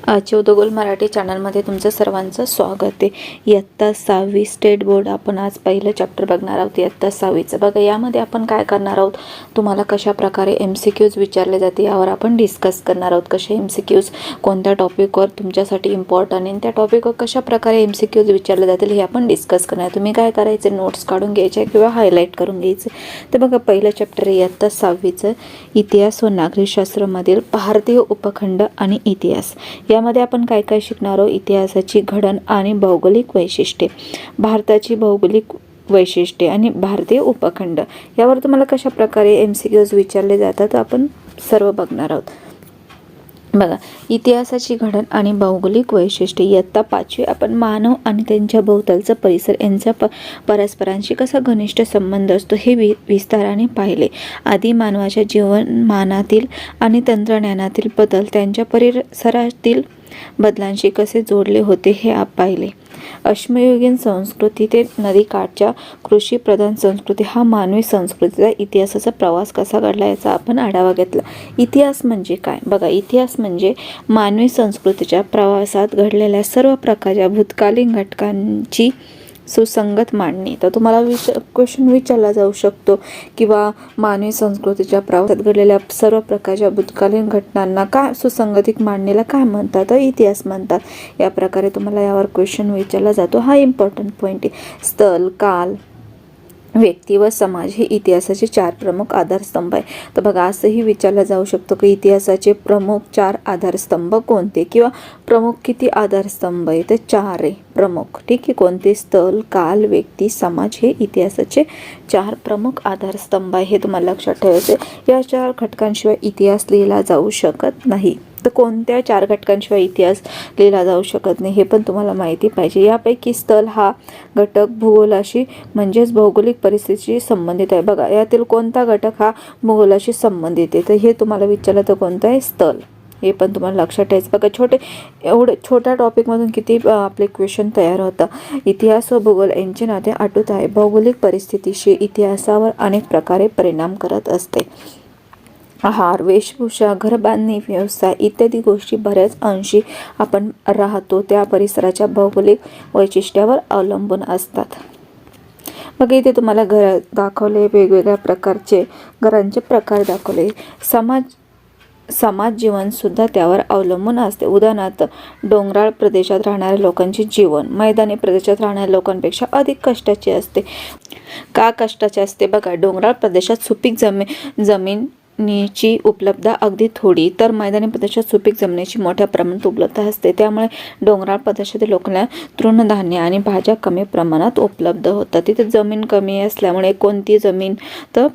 चौदगोल मराठी चॅनलमध्ये तुमचं सर्वांचं स्वागत आहे. इयत्ता 6वी स्टेट बोर्ड आपण आज पहिलं चॅप्टर बघणार आहोत. इयत्ता 6वीचं बघा. यामध्ये आपण काय करणार आहोत, तुम्हाला कशा प्रकारे MCQs विचारले जाते यावर आपण डिस्कस करणार आहोत. कसे MCQs कोणत्या टॉपिकवर तुमच्यासाठी इम्पॉर्टंट आहे, त्या टॉपिकवर कशा प्रकारे MCQs विचारले जातील हे आपण डिस्कस करणार. तुम्ही काय करायचे, नोट्स काढून घ्यायचे किंवा हायलाईट करून घ्यायचे. तर बघा, पहिलं चॅप्टर इयत्ता 6वीचं इतिहास व नागरिकशास्त्रामधील भारतीय उपखंड आणि इतिहास. यामध्ये आपण काय काय शिकणार आहोत, इतिहासाची घडण आणि भौगोलिक वैशिष्ट्ये, भारताची भौगोलिक वैशिष्ट्ये आणि भारतीय उपखंड यावर तुम्हाला कशा प्रकारे MCQs विचारले जातात आपण सर्व बघणार आहोत. बघा, इतिहासाची घडण आणि भौगोलिक वैशिष्ट्ये. इयत्ता 5वी आपण मानव आणि त्यांच्या भोवतालचा परिसर यांचा परस्परांशी कसा घनिष्ठ संबंध असतो हे विस्ताराने पाहिले. आधी मानवाच्या जीवनमानातील आणि तंत्रज्ञानातील बदल त्यांच्या परिसरातील बदलांशी कसे जोडले होते हे पाहिले. अश्मयुगीन संस्कृती ते नदीकाठच्या कृषीप्रधान संस्कृती हा मानवी संस्कृतीचा इतिहासाचा प्रवास कसा घडला याचा आपण आढावा घेतला. इतिहास म्हणजे काय? बघा, इतिहास म्हणजे मानवी संस्कृतीच्या प्रवासात घडलेल्या सर्व प्रकारच्या भूतकालीन घटकांची सुसंगत मांडणी. तर तुम्हाला क्वेश्चन विचारला जाऊ शकतो किंवा मानवी संस्कृतीच्या प्रवासात घडलेल्या सर्व प्रकारच्या भूतकालीन घटनांना काय सुसंगतिक मांडणीला काय म्हणतात, तर इतिहास म्हणतात. या प्रकारे तुम्हाला यावर क्वेश्चन विचारला जातो. हा इम्पॉर्टंट पॉईंट आहे. स्थल, काल, व्यक्ती व समाज हे इतिहासाचे 4 प्रमुख आधारस्तंभ आहे. तर बघा, असंही विचारलं जाऊ शकतं की इतिहासाचे प्रमुख 4 आधारस्तंभ कोणते किंवा प्रमुख किती आधारस्तंभ आहे, तर 4 आहे प्रमुख. ठीक आहे. कोणते? स्थल, काल, व्यक्ती, समाज हे इतिहासाचे 4 प्रमुख आधारस्तंभ आहे. हे तुम्हाला लक्षात ठेवायचे. या 4 घटकांशिवाय इतिहास लिहिला जाऊ शकत नाही. तर कोणत्या 4 घटकांशिवाय इतिहास लिहिला जाऊ शकत नाही हे पण तुम्हाला माहिती पाहिजे. यापैकी स्थल हा घटक भूगोलाशी म्हणजेच भौगोलिक परिस्थितीशी संबंधित आहे. बघा, यातील कोणता घटक हा भूगोलाशी संबंधित आहे, तर हे तुम्हाला विचारलं तर कोणतं आहे? स्थल. हे पण तुम्हाला लक्षात ठेवायचं. बघा, एवढे छोट्या टॉपिकमधून किती आपले क्वेश्चन तयार होतात. इतिहास व भूगोल यांचे नाते अटूट आहे. भौगोलिक परिस्थितीशी इतिहासावर अनेक प्रकारे परिणाम करत असते. आहार, वेशभूषा, घरबांधणी, व्यवसाय इत्यादी गोष्टी बऱ्याच अंशी आपण राहतो त्या परिसराच्या भौगोलिक वैशिष्ट्यावर अवलंबून असतात. मग इथे तुम्हाला घर दाखवले, वेगवेगळ्या प्रकारचे घरांचे प्रकार दाखवले. समाज जीवन सुद्धा त्यावर अवलंबून असते. उदाहरणार्थ, डोंगराळ प्रदेशात राहणाऱ्या लोकांचे जीवन मैदानी प्रदेशात राहणाऱ्या लोकांपेक्षा अधिक कष्टाचे असते. का कष्टाचे असते? बघा, डोंगराळ प्रदेशात सुपीक जमिनीची उपलब्धता अगदी थोडी, तर मैदानी प्रदेशात सुपीक जमिनीची मोठ्या प्रमाणात उपलब्धता असते. त्यामुळे डोंगराळ प्रदेशातील लोकांना तृणधान्य आणि भाज्या कमी प्रमाणात उपलब्ध होतात. तिथे जमीन कमी असल्यामुळे कोणती जमीन, तर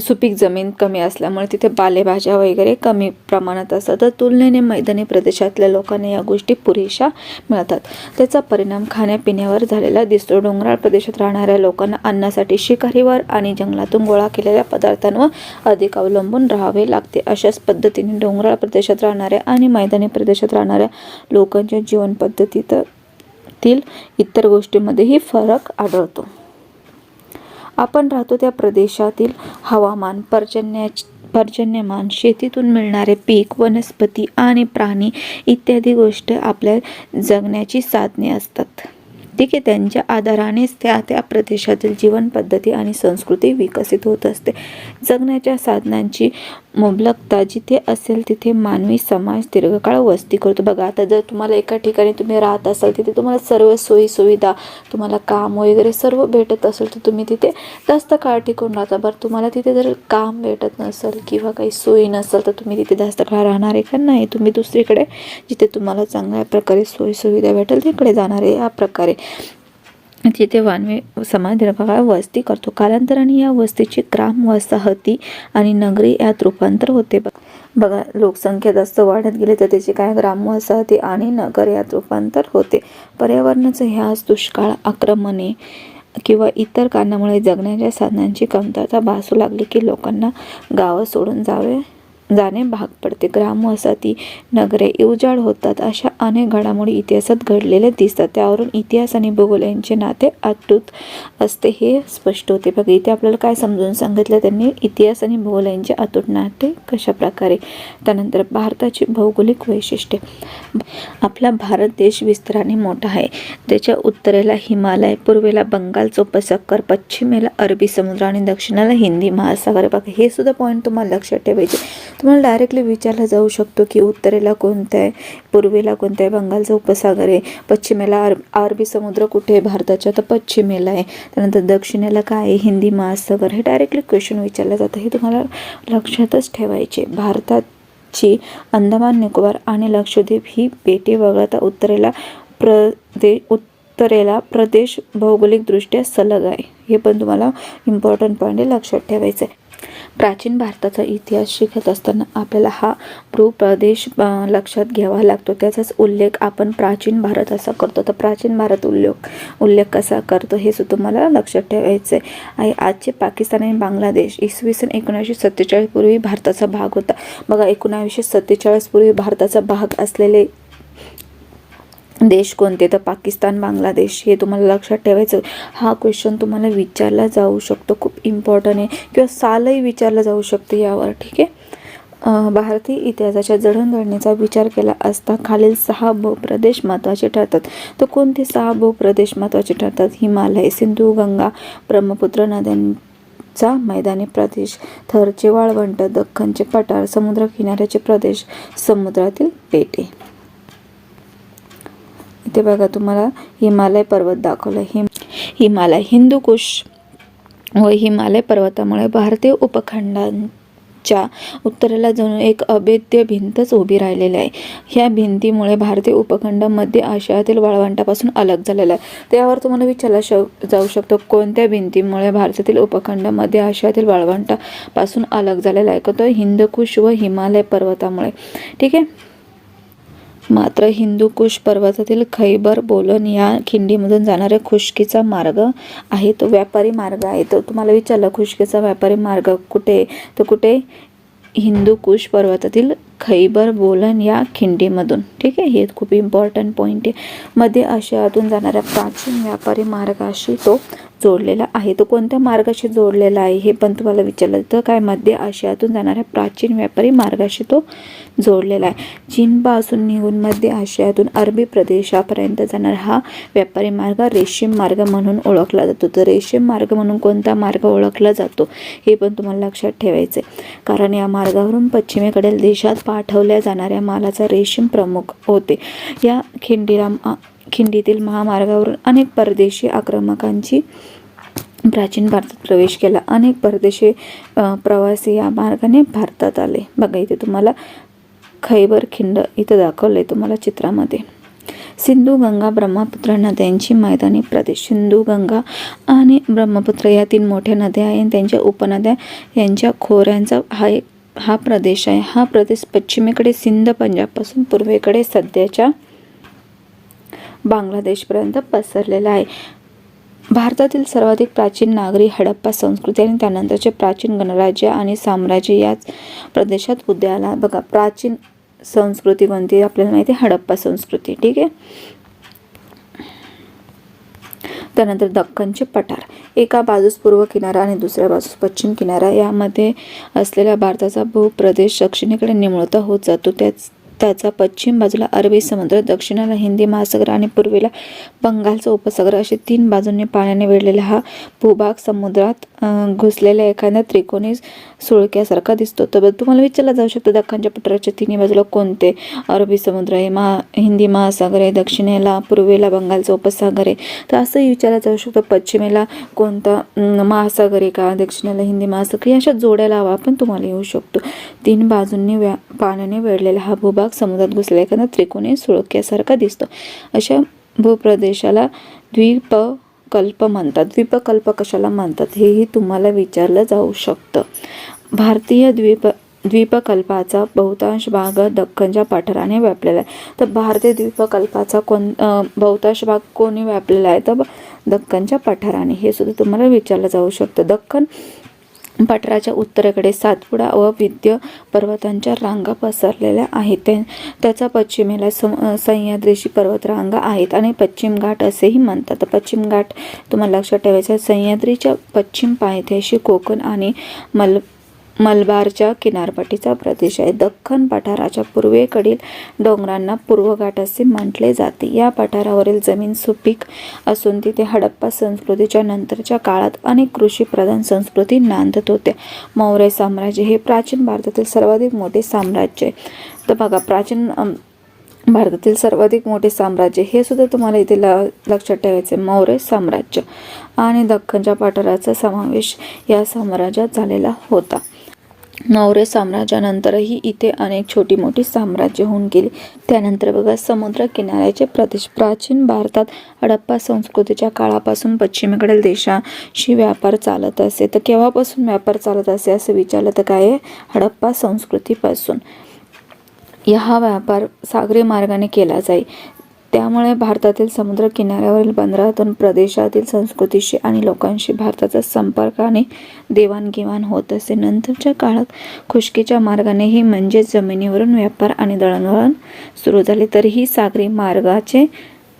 सुपीक जमीन कमी असल्यामुळे तिथे पालेभाज्या वगैरे कमी प्रमाणात असतात. तर तुलनेने मैदानी प्रदेशातल्या लोकांना या गोष्टी पुरेशा मिळतात. त्याचा परिणाम खाण्यापिण्यावर झालेला दिसतो. डोंगराळ प्रदेशात राहणाऱ्या लोकांना अन्नासाठी शिकारीवर आणि जंगलातून गोळा केलेल्या पदार्थांवर अधिक अवलंबून राहावे लागते. अशाच पद्धतीने डोंगराळ प्रदेशात राहणाऱ्या आणि मैदानी प्रदेशात राहणाऱ्या लोकांच्या जीवन पद्धतीतील इतर गोष्टींमध्येही फरक आढळतो. आपण राहतो त्या प्रदेशातील हवामान, पर्जन्यमान, शेतीतून मिळणारे पीक, वनस्पती आणि प्राणी इत्यादी गोष्टी आपल्या जगण्याची साधने असतात. ठीक आहे. त्यांच्या आधारानेच त्या प्रदेशातील जीवन पद्धती आणि संस्कृती विकसित होत असते. जगण्याच्या साधनांची मुबलकता जिथे असेल तिथे मानवी समाज दीर्घकाळ वस्ती करतो. बघा, आता जर तुम्हाला एका ठिकाणी तुम्ही राहत असाल तिथे तुम्हाला सर्व सोयी सुविधा, तुम्हाला काम वगैरे सर्व भेटत असेल तर तुम्ही तिथे जास्त काळ टिकून राहता. बरं, तुम्हाला तिथे जर काम भेटत नसेल किंवा काही सोयी नसेल तर तुम्ही तिथे जास्त काळ राहणार आहे का? नाही. तुम्ही दुसरीकडे जिथे तुम्हाला चांगल्या प्रकारे सोयी सुविधा भेटेल तिकडे जाणार आहे. या प्रकारे तिथे मानवी समाज दीर्घकाळ वस्ती करतो. कालांतराने या वस्तीची ग्राम वसाहती आणि नगरी यात रूपांतर होते. बघा, लोकसंख्या जास्त वाढत गेली तर त्याची काय ग्राम वसाहती आणि नगर यात रूपांतर होते. पर्यावरणाचा ह्यास, दुष्काळ, आक्रमणे किंवा इतर कारणामुळे जगण्याच्या साधनांची कमतरता भासू लागली की लोकांना गावं सोडून जावे जाणे भाग पडते. ग्रामवसाहती, नगरे उजाड होतात. अशा अनेक घडामोडी इतिहासात घडलेल्या दिसतात. त्यावरून इतिहास आणि भूगोल यांचे नाते अतूट असते हे स्पष्ट होते. बघा इथे आपल्याला काय समजून सांगितलं त्यांनी, इतिहास आणि भूगोल यांचे अतूट नाते कशा प्रकारे. त्यानंतर भारताची भौगोलिक वैशिष्ट्ये. आपला भारत देश विस्ताराने मोठा आहे. त्याच्या उत्तरेला हिमालय, पूर्वेला बंगालचा उपसागर, पश्चिमेला अरबी समुद्र आणि दक्षिणेला हिंदी महासागर. बघा हे सुद्धा पॉईंट तुम्हाला लक्षात ठेवायचे. तुम्हाला डायरेक्टली विचारला जाऊ शकतो की उत्तरेला कोणतं आहे, पूर्वेला कोणतं आहे, बंगालचा उपसागर आहे, पश्चिमेला अरबी समुद्र कुठे आहे भारताच्या, तर पश्चिमेला आहे. त्यानंतर दक्षिणेला काय आहे, हिंदी महासागर. हे डायरेक्टली क्वेश्चन विचारलं जातं, हे तुम्हाला लक्षातच ठेवायचे. भारताची अंदमान निकोबार आणि लक्षद्वीप ही बेटे वगळता उत्तरेला प्रदेश भौगोलिकदृष्ट्या सलग आहे. हे पण तुम्हाला इम्पॉर्टंट पॉईंट लक्षात ठेवायचं आहे. प्राचीन भारताचा इतिहास शिकत असताना आपल्याला हा भूप्रदेश लक्षात घ्यावा लागतो. त्याचाच उल्लेख आपण प्राचीन भारत असा करतो. तर प्राचीन भारत उल्लेख कसा करतो हे सुद्धा तुम्हाला लक्षात ठेवायचं आहे. आजचे पाकिस्तान आणि बांगलादेश इसवी सन 1947 पूर्वी भारताचा भाग होता. बघा 1947 पूर्वी भारताचा भाग असलेले देश कोणते, तर पाकिस्तान, बांगलादेश. हे तुम्हाला लक्षात ठेवायचं. हा क्वेश्चन तुम्हाला विचारला जाऊ शकतो, खूप इम्पॉर्टंट आहे, किंवा सालही विचारलं जाऊ शकतं यावर. ठीक आहे. भारतीय इतिहासाच्या जडणघडणीचा विचार केला असता खालील 6 भूप्रदेश महत्त्वाचे ठरतात. तर कोणते 6 भूप्रदेश महत्त्वाचे ठरतात? हिमालय, सिंधू, गंगा, ब्रह्मपुत्र नद्यांचा मैदानी प्रदेश, थरचे वाळवंट, दख्खनचे पठार, समुद्र किनाऱ्याचे प्रदेश, समुद्रातील बेटे. इथे बघा तुम्हाला हिमालय पर्वत दाखवला. हिमालय हिंदुकुश व हिमालय पर्वतामुळे भारतीय उपखंडाच्या उत्तरेला जणू एक अभेद्य भिंतच उभी राहिलेली आहे. ह्या भिंतीमुळे भारतीय उपखंड मध्य आशियातील वाळवंटापासून अलग झालेला आहे. त्यावर तुम्हाला विचारला जाऊ शकतो, कोणत्या भिंतीमुळे भारतातील उपखंड मध्य आशियातील वाळवंटापासून अलग झालेला आहे? तो हिंदकुश व हिमालय पर्वतामुळे. ठीक आहे. मात्र हिंदुकुश पर्वतातील खैबर बोलन या खिंडीमधून जाणाऱ्या खुष्कीचा मार्ग आहे, तो व्यापारी मार्ग आहे. तो तुम्हाला विचारला खुष्कीचा व्यापारी मार्ग कुठे, तर कुठे हिंदुकुश पर्वतातील खैबर बोलन या खिंडीमधून. ठीक आहे. हे खूप इम्पॉर्टंट पॉईंट आहे. मध्य आशियातून जाणाऱ्या प्राचीन व्यापारी मार्गाशी तो जोडलेला आहे. तो कोणत्या मार्गाशी जोडलेला आहे हे पण तुम्हाला विचारलं तर काय, मध्य आशियातून जाणाऱ्या प्राचीन व्यापारी मार्गाशी तो जोडलेला आहे. चीनपासून निघून मध्य आशियातून अरबी प्रदेशापर्यंत जाणारा हा व्यापारी मार्ग रेशीम मार्ग म्हणून ओळखला जातो. तर रेशीम मार्ग म्हणून कोणता मार्ग ओळखला जातो हे पण तुम्हाला लक्षात ठेवायचे. कारण या मार्गावरून पश्चिमेकडील देशात पाठवल्या जाणाऱ्या मालाचा रेशीम प्रमुख होते. या खिंडीतील महामार्गावरून अनेक परदेशी आक्रमकांची प्राचीन भारतात प्रवेश केला. अनेक परदेशी प्रवासी या मार्गाने भारतात आले. बघा इथे तुम्हाला खैबर खिंड इथं दाखवलंय तुम्हाला चित्रामध्ये. सिंधू, गंगा, ब्रह्मपुत्र नद्यांची मैदानी प्रदेश. सिंधू, गंगा आणि ब्रह्मपुत्र या 3 मोठ्या नद्या आहेत, त्यांच्या उपनद्या यांच्या खोऱ्यांचा हा प्रदेश आहे. हा प्रदेश पश्चिमेकडे सिंध, पंजाबपासून पूर्वेकडे सध्याच्या बांगलादेशपर्यंत पसरलेला आहे. भारतातील सर्वाधिक प्राचीन नागरी हडप्पा संस्कृती आणि त्यानंतरचे प्राचीन गणराज्य आणि साम्राज्य याच प्रदेशात उदयाला. बघा प्राचीन संस्कृती कोणती आपल्याला माहिती आहे, हडप्पा संस्कृती. ठीक आहे. त्यानंतर दख्खनचे पठार. एका बाजूस पूर्व किनारा आणि दुसऱ्या बाजूस पश्चिम किनारा यामध्ये असलेला भारताचा भूप्रदेश दक्षिणेकडे निमुळता होत जातो. त्याचा पश्चिम बाजूला अरबी समुद्र, दक्षिणेला हिंदी महासागर आणि पूर्वेला बंगालचा उपसागर असे 3 बाजूंनी पाण्याने वेढलेला हा भूभाग समुद्रात घुसलेल्या एखाद्या त्रिकोणी सुळक्यासारखा दिसतो. तर तुम्हाला विचारला जाऊ शकतो दख्खनच्या पठाराच्या 3 बाजूला कोणते, अरबी समुद्र आहे, हिंदी महासागर आहे, दक्षिणेला पूर्वेला बंगालचा उपसागर आहे. तर असंही विचारला जाऊ शकतो पश्चिमेला कोणता महासागर आहे का, दक्षिणेला हिंदी महासागर, अशा जोड्या लावा पण तुम्हाला येऊ शकतो. 3 बाजूंनी पाण्याने वेढलेला हा भूभाग समुद्रात घुसलेला एखादा त्रिकोणी सुळक्यासारखा दिसतो. अशा भूप्रदेशाला द्वीपकल्प म्हणतात. द्वीपकल्प कशाला म्हणतात हेही तुम्हाला विचारलं जाऊ शकतं. भारतीय द्वीपकल्पाचा बहुतांश भाग दख्खनच्या पठाराने व्यापलेला आहे. तर भारतीय द्वीपकल्पाचा बहुतांश भाग कोणी व्यापलेला आहे, तर दख्खनच्या पठाराने. हे सुद्धा तुम्हाला विचारलं जाऊ शकतं. दख्खन पठाराच्या उत्तरेकडे सातपुडा व विंध्य पर्वतांच्या रांगा पसरलेल्या आहेत. त्याचा पश्चिमेला सह्याद्रीची पर्वतरांगा आहेत आणि पश्चिम घाट असेही म्हणतात. पश्चिम घाट तुम्हाला लक्षात ठेवायचं आहे. सह्याद्रीच्या पश्चिम पायथ्याशी कोकण आणि मलबारच्या किनारपट्टीचा प्रदेश आहे. दख्खन पठाराच्या पूर्वेकडील डोंगरांना पूर्व घाट असे म्हटले जाते. या पठारावरील जमीन सुपीक असून तिथे हडप्पा संस्कृतीच्या नंतरच्या काळात अनेक कृषीप्रधान संस्कृती नांदत होत्या. मौर्य साम्राज्य हे प्राचीन भारतातील सर्वाधिक मोठे साम्राज्य आहे. तर बघा, प्राचीन भारतातील सर्वाधिक मोठे साम्राज्य हे सुद्धा तुम्हाला इथे लक्षात ठेवायचे. मौर्य साम्राज्य आणि दख्खनच्या पठाराचा समावेश या साम्राज्यात झालेला होता. मौर्य साम्राज्यानंतरही इथे अनेक छोटी मोठी साम्राज्य होऊन गेली. त्यानंतर बघा, समुद्र किनाऱ्याचे प्रदेश. प्राचीन भारतात हडप्पा संस्कृतीच्या काळापासून पश्चिमेकडील देशाशी व्यापार चालत असे. तर केव्हापासून व्यापार चालत असे असं विचारलं तर काय आहे? हडप्पा संस्कृतीपासून. हा व्यापार सागरी मार्गाने केला जाई. त्यामुळे भारतातील समुद्र किनाऱ्यावरील बंदरातून प्रदेशातील संस्कृतीशी आणि लोकांशी भारताचा संपर्क आणि देवाणघेवाण होत असे. नंतरच्या काळात खुष्कीच्या मार्गानेही म्हणजेच जमिनीवरून व्यापार आणि दळणवळण सुरू झाले, तरीही सागरी मार्गाचे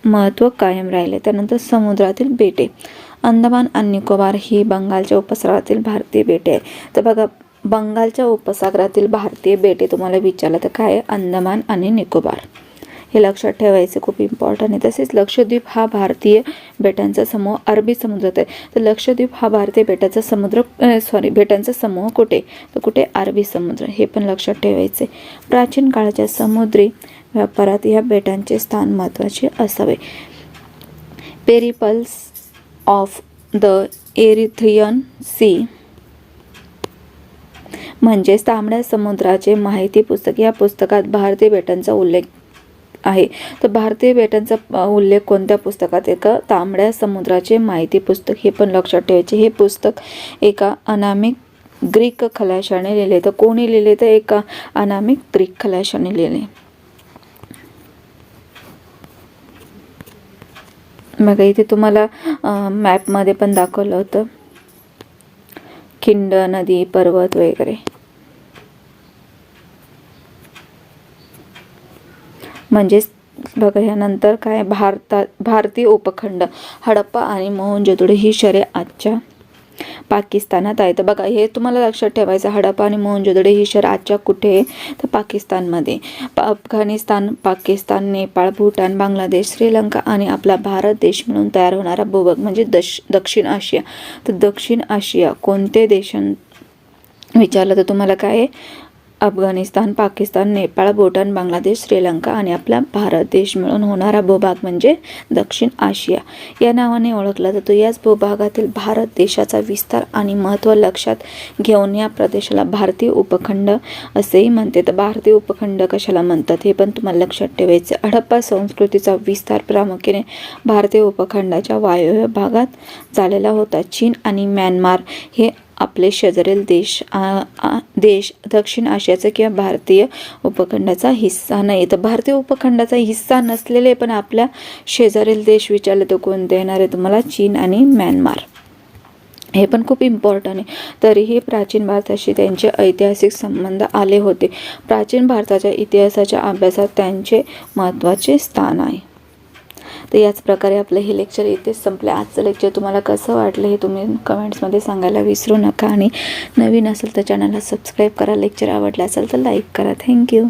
महत्त्व कायम राहिले. त्यानंतर समुद्रातील बेटे. अंदमान आणि निकोबार ही बंगालच्या उपसागरातील भारतीय बेटे आहे. तर बघा, बंगालच्या उपसागरातील भारतीय बेटे तुम्हाला विचारलं तर काय आहे? अंदमान आणि निकोबार. हे लक्षात ठेवायचे, खूप इम्पॉर्टंट आहे. तसेच लक्षद्वीप हा भारतीय बेटांचा समूह अरबी समुद्रात आहे. तर लक्षद्वीप हा भारतीय बेटांचा समूह कुठे? तर कुठे? अरबी समुद्र. हे पण लक्षात ठेवायचे. प्राचीन काळाच्या समुद्री व्यापारात या बेटांचे स्थान महत्त्वाचे असावे. Periplus of the Erythraean Sea म्हणजेच तांबड्या समुद्राचे माहिती पुस्तक. या पुस्तकात भारतीय बेटांचा उल्लेख आहे. तर भारतीय बेटांचा उल्लेख कोणत्या पुस्तकात आहे का? तांबड्या समुद्राचे माहिती पुस्तक. हे पण लक्षात ठेवायचे. हे पुस्तक एका अनामिक ग्रीक खलाशाने लिहिले. तर कोणी लिहिले? तर एका अनामिक ग्रीक खलाशाने लिहिले. बघा, इथे तुम्हाला मॅपमध्ये पण दाखवलं होतं खिंड, नदी, पर्वत वगैरे. म्हणजेच बघा, यानंतर काय? भारतीय उपखंड. हडप्पा आणि मोहनजोदडो ही शहरे आजच्या पाकिस्तानात आहे. तर बघा, हे तुम्हाला लक्षात ठेवायचं. हडप्पा आणि मोहनजोदडो ही शहरे आजच्या कुठे आहे? तर पाकिस्तानमध्ये. अफगाणिस्तान, पाकिस्तान, नेपाळ, भूटान, बांगलादेश, श्रीलंका आणि आपला भारत देश मिळून तयार होणारा भूभाग म्हणजे दक्षिण आशिया. तर दक्षिण आशिया कोणते देशांत विचारलं तर तुम्हाला काय आहे? अफगाणिस्तान, पाकिस्तान, नेपाळ, भूटान, बांगलादेश, श्रीलंका आणि आपला भारत देश मिळून होणारा भूभाग म्हणजे दक्षिण आशिया या नावाने ओळखला जातो. याच भूभागातील भारत देशाचा विस्तार आणि महत्त्व लक्षात घेऊन या प्रदेशाला भारतीय उपखंड असेही म्हणते. तर भारतीय उपखंड कशाला म्हणतात हे पण तुम्हाला लक्षात ठेवायचे. हडप्पा संस्कृतीचा विस्तार प्रामुख्याने भारतीय उपखंडाच्या वायव्य भागात झालेला होता. चीन आणि म्यानमार हे आपले शेजारील देश दक्षिण आशियाचा किंवा भारतीय उपखंडाचा हिस्सा नाही. तर भारतीय उपखंडाचा हिस्सा नसलेले पण आपल्या शेजारील देश विचारले तर कोणते येणार आहे तुम्हाला? चीन आणि म्यानमार. हे पण खूप इम्पॉर्टंट आहे. तरीही प्राचीन भारताशी त्यांचे ऐतिहासिक संबंध आले होते. प्राचीन भारताच्या इतिहासाच्या अभ्यासात त्यांचे महत्त्वाचे स्थान आहे. तर याच प्रकारे आपलं हे लेक्चर इथेच संपलं. आजचं लेक्चर तुम्हाला कसं वाटलं हे तुम्ही कमेंट्समध्ये सांगायला विसरू नका. आणि नवीन असेल तर चॅनलला सबस्क्राईब करा. लेक्चर आवडलं असेल तर लाईक करा. थँक्यू.